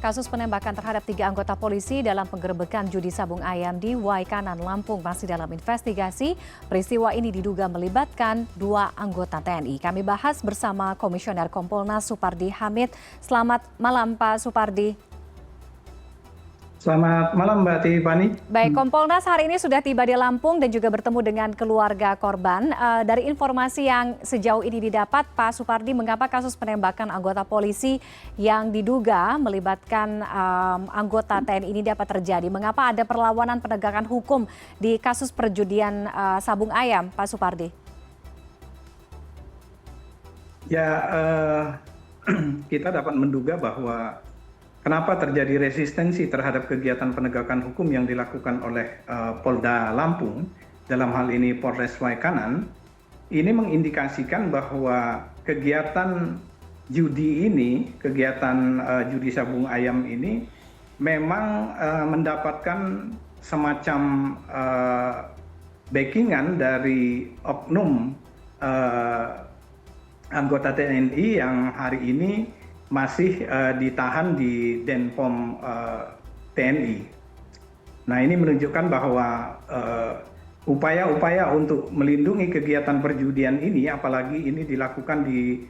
Kasus penembakan terhadap 3 anggota polisi dalam penggerebekan judi sabung ayam di Waikanan, Lampung masih dalam investigasi. Peristiwa ini diduga melibatkan 2 anggota TNI. Kami bahas bersama Komisioner Kompolnas Supardi Hamid. Selamat malam Pak Supardi. Selamat malam Mbak Tiffany. Baik, Kompolnas hari ini sudah tiba di Lampung dan juga bertemu dengan keluarga korban. Dari informasi yang sejauh ini didapat, Pak Supardi, mengapa kasus penembakan anggota polisi yang diduga melibatkan anggota TNI ini dapat terjadi? Mengapa ada perlawanan penegakan hukum di kasus perjudian sabung ayam, Pak Supardi? Ya, kita dapat menduga bahwa kenapa terjadi resistensi terhadap kegiatan penegakan hukum yang dilakukan oleh Polda Lampung, dalam hal ini Polres Waikanan, ini mengindikasikan bahwa kegiatan judi ini, kegiatan judi sabung ayam ini memang mendapatkan semacam backingan dari oknum anggota TNI yang hari ini masih ditahan di Denpom TNI. Nah, ini menunjukkan bahwa upaya-upaya untuk melindungi kegiatan perjudian ini, apalagi ini dilakukan di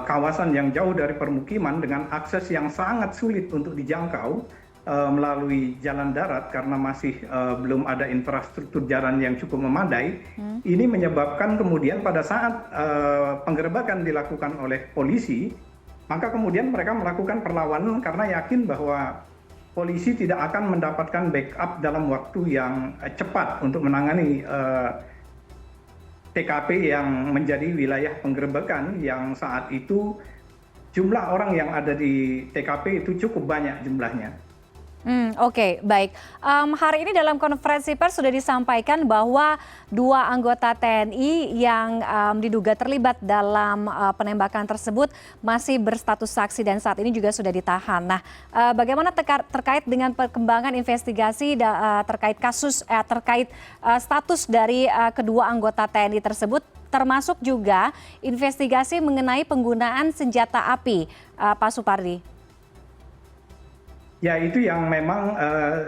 kawasan yang jauh dari permukiman dengan akses yang sangat sulit untuk dijangkau melalui jalan darat karena masih belum ada infrastruktur jalan yang cukup memadai. Ini menyebabkan kemudian pada saat penggerebekan dilakukan oleh polisi, maka kemudian mereka melakukan perlawanan karena yakin bahwa polisi tidak akan mendapatkan backup dalam waktu yang cepat untuk menangani TKP yang menjadi wilayah penggerebekan yang saat itu jumlah orang yang ada di TKP itu cukup banyak jumlahnya. Oke, baik. Hari ini dalam konferensi pers sudah disampaikan bahwa 2 anggota TNI yang diduga terlibat dalam penembakan tersebut masih berstatus saksi dan saat ini juga sudah ditahan. Nah, bagaimana terkait dengan perkembangan investigasi terkait kasus terkait status dari kedua anggota TNI tersebut, termasuk juga investigasi mengenai penggunaan senjata api, Pak Supardi? Ya, itu yang memang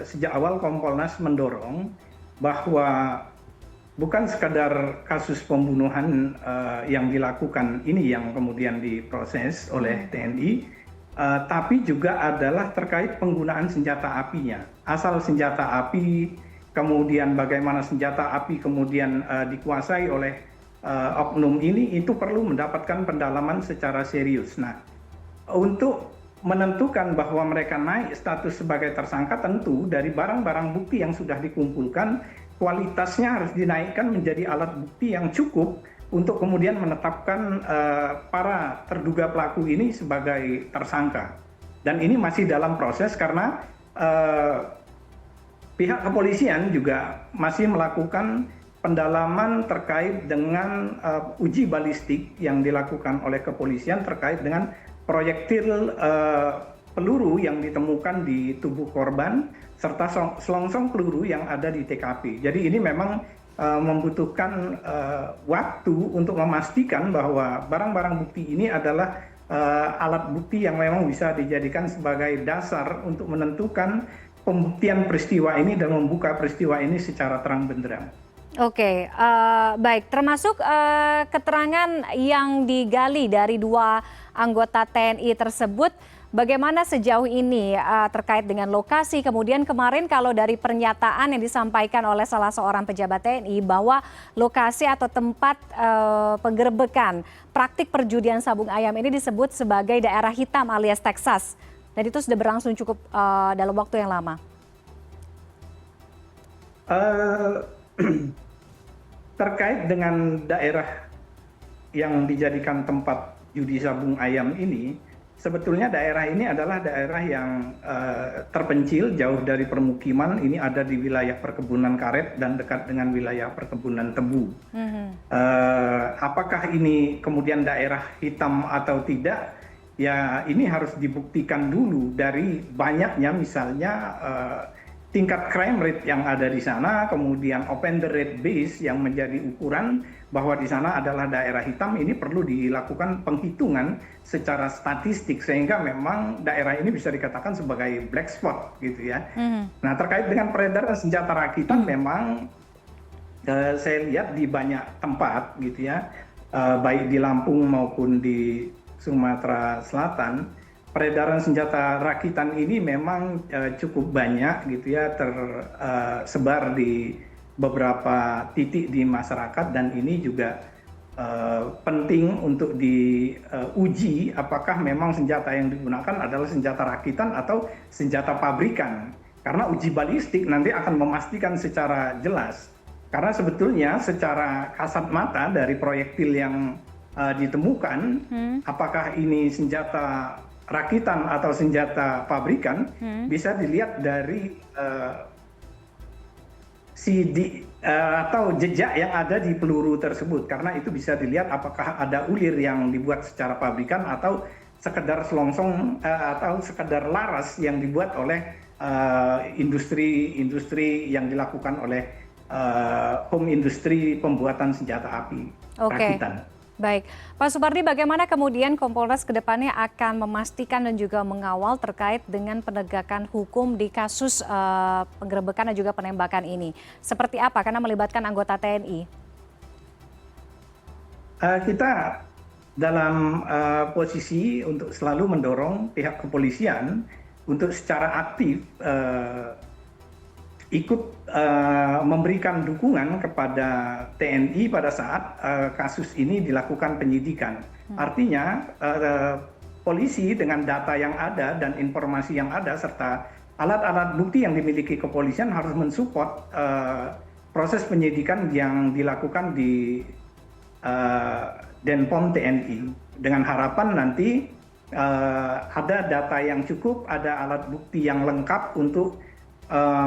sejak awal Kompolnas mendorong bahwa bukan sekadar kasus pembunuhan yang dilakukan ini yang kemudian diproses oleh TNI, tapi juga adalah terkait penggunaan senjata apinya. Asal senjata api, kemudian bagaimana senjata api kemudian dikuasai oleh oknum ini, itu perlu mendapatkan pendalaman secara serius. Nah, untuk menentukan bahwa mereka naik status sebagai tersangka, tentu dari barang-barang bukti yang sudah dikumpulkan, kualitasnya harus dinaikkan menjadi alat bukti yang cukup untuk kemudian menetapkan para terduga pelaku ini sebagai tersangka. Dan ini masih dalam proses karena pihak kepolisian juga masih melakukan pendalaman terkait dengan uji balistik yang dilakukan oleh kepolisian terkait dengan proyektil peluru yang ditemukan di tubuh korban serta selongsong peluru yang ada di TKP. Jadi ini memang membutuhkan waktu untuk memastikan bahwa barang-barang bukti ini adalah alat bukti yang memang bisa dijadikan sebagai dasar untuk menentukan pembuktian peristiwa ini dan membuka peristiwa ini secara terang benderang. Oke, baik. Termasuk keterangan yang digali dari 2 anggota TNI tersebut, bagaimana sejauh ini terkait dengan lokasi? Kemudian kemarin kalau dari pernyataan yang disampaikan oleh salah seorang pejabat TNI bahwa lokasi atau tempat penggerebekan praktik perjudian sabung ayam ini disebut sebagai daerah hitam alias Texas. Dan itu sudah berlangsung cukup dalam waktu yang lama. Terkait dengan daerah yang dijadikan tempat judi sabung ayam ini, sebetulnya daerah ini adalah daerah yang terpencil, jauh dari permukiman. Ini ada di wilayah perkebunan karet dan dekat dengan wilayah perkebunan tebu. Apakah ini kemudian daerah hitam atau tidak? Ya, ini harus dibuktikan dulu dari banyaknya misalnya tingkat crime rate yang ada di sana, kemudian offender rate base yang menjadi ukuran bahwa di sana adalah daerah hitam, ini perlu dilakukan penghitungan secara statistik sehingga memang daerah ini bisa dikatakan sebagai black spot gitu ya. Nah, terkait dengan peredaran senjata rakitan memang saya lihat di banyak tempat gitu ya, baik di Lampung maupun di Sumatera Selatan, peredaran senjata rakitan ini memang cukup banyak gitu ya, tersebar di beberapa titik di masyarakat, dan ini juga penting untuk diuji apakah memang senjata yang digunakan adalah senjata rakitan atau senjata pabrikan. Karena uji balistik nanti akan memastikan secara jelas. Karena sebetulnya secara kasat mata dari proyektil yang ditemukan, apakah ini senjata rakitan atau senjata pabrikan, bisa dilihat dari atau jejak yang ada di peluru tersebut, karena itu bisa dilihat apakah ada ulir yang dibuat secara pabrikan atau sekedar selongsong atau sekedar laras yang dibuat oleh industri yang dilakukan oleh home industri pembuatan senjata api rakitan. Baik, Pak Supardi, bagaimana kemudian Kompolnas ke depannya akan memastikan dan juga mengawal terkait dengan penegakan hukum di kasus penggerebekan dan juga penembakan ini? Seperti apa? Karena melibatkan anggota TNI. Kita dalam posisi untuk selalu mendorong pihak kepolisian untuk secara aktif ikut memberikan dukungan kepada TNI pada saat kasus ini dilakukan penyidikan. Artinya polisi dengan data yang ada dan informasi yang ada serta alat-alat bukti yang dimiliki kepolisian harus mensupport proses penyidikan yang dilakukan di Denpom TNI, dengan harapan nanti ada data yang cukup, ada alat bukti yang lengkap untuk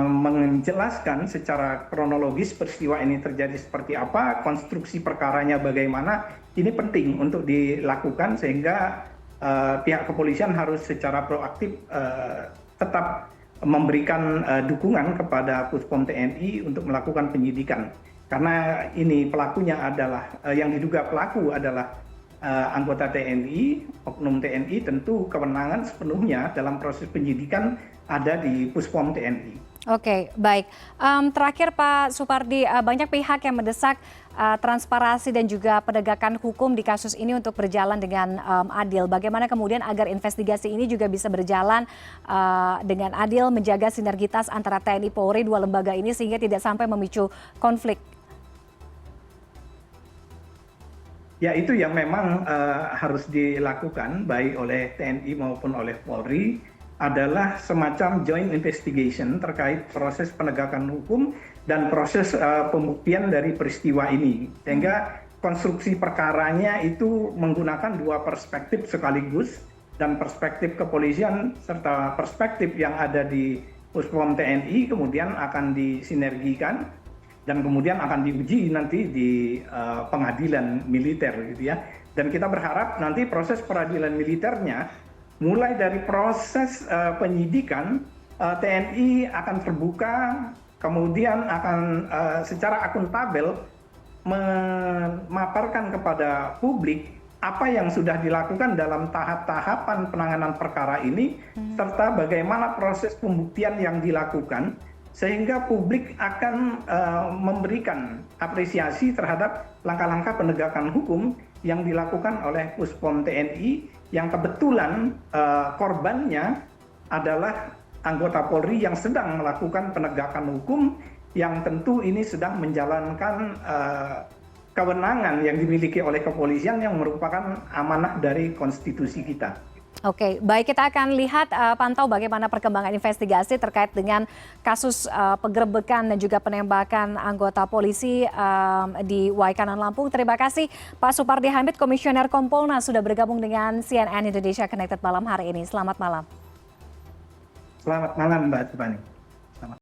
menjelaskan secara kronologis peristiwa ini terjadi seperti apa, konstruksi perkaranya bagaimana. Ini penting untuk dilakukan sehingga pihak kepolisian harus secara proaktif tetap memberikan dukungan kepada Puspom TNI untuk melakukan penyidikan. Karena ini pelakunya adalah, yang diduga pelaku adalah anggota TNI, oknum TNI, tentu kewenangan sepenuhnya dalam proses penyidikan ada di Puspom TNI. Oke, baik. Terakhir Pak Supardi, banyak pihak yang mendesak transparansi dan juga penegakan hukum di kasus ini untuk berjalan dengan adil. Bagaimana kemudian agar investigasi ini juga bisa berjalan dengan adil, menjaga sinergitas antara TNI Polri, dua lembaga ini, sehingga tidak sampai memicu konflik? Ya, itu yang memang harus dilakukan baik oleh TNI maupun oleh Polri, adalah semacam joint investigation terkait proses penegakan hukum dan proses pembuktian dari peristiwa ini. Sehingga konstruksi perkaranya itu menggunakan dua perspektif sekaligus, dan perspektif kepolisian serta perspektif yang ada di Puspom TNI kemudian akan disinergikan dan kemudian akan diuji nanti di pengadilan militer gitu ya. Dan kita berharap nanti proses peradilan militernya, mulai dari proses penyidikan, TNI akan terbuka, kemudian akan secara akuntabel memaparkan kepada publik apa yang sudah dilakukan dalam tahap-tahapan penanganan perkara ini, serta bagaimana proses pembuktian yang dilakukan, sehingga publik akan memberikan apresiasi terhadap langkah-langkah penegakan hukum yang dilakukan oleh Puspom TNI, yang kebetulan korbannya adalah anggota Polri yang sedang melakukan penegakan hukum, yang tentu ini sedang menjalankan kewenangan yang dimiliki oleh kepolisian yang merupakan amanah dari konstitusi kita. Oke, baik, kita akan lihat pantau bagaimana perkembangan investigasi terkait dengan kasus penggerebekan dan juga penembakan anggota polisi di Waikanan, Lampung. Terima kasih Pak Supardi Hamid, Komisioner Kompolnas, sudah bergabung dengan CNN Indonesia Connected malam hari ini. Selamat malam. Selamat malam Mbak Tiffany.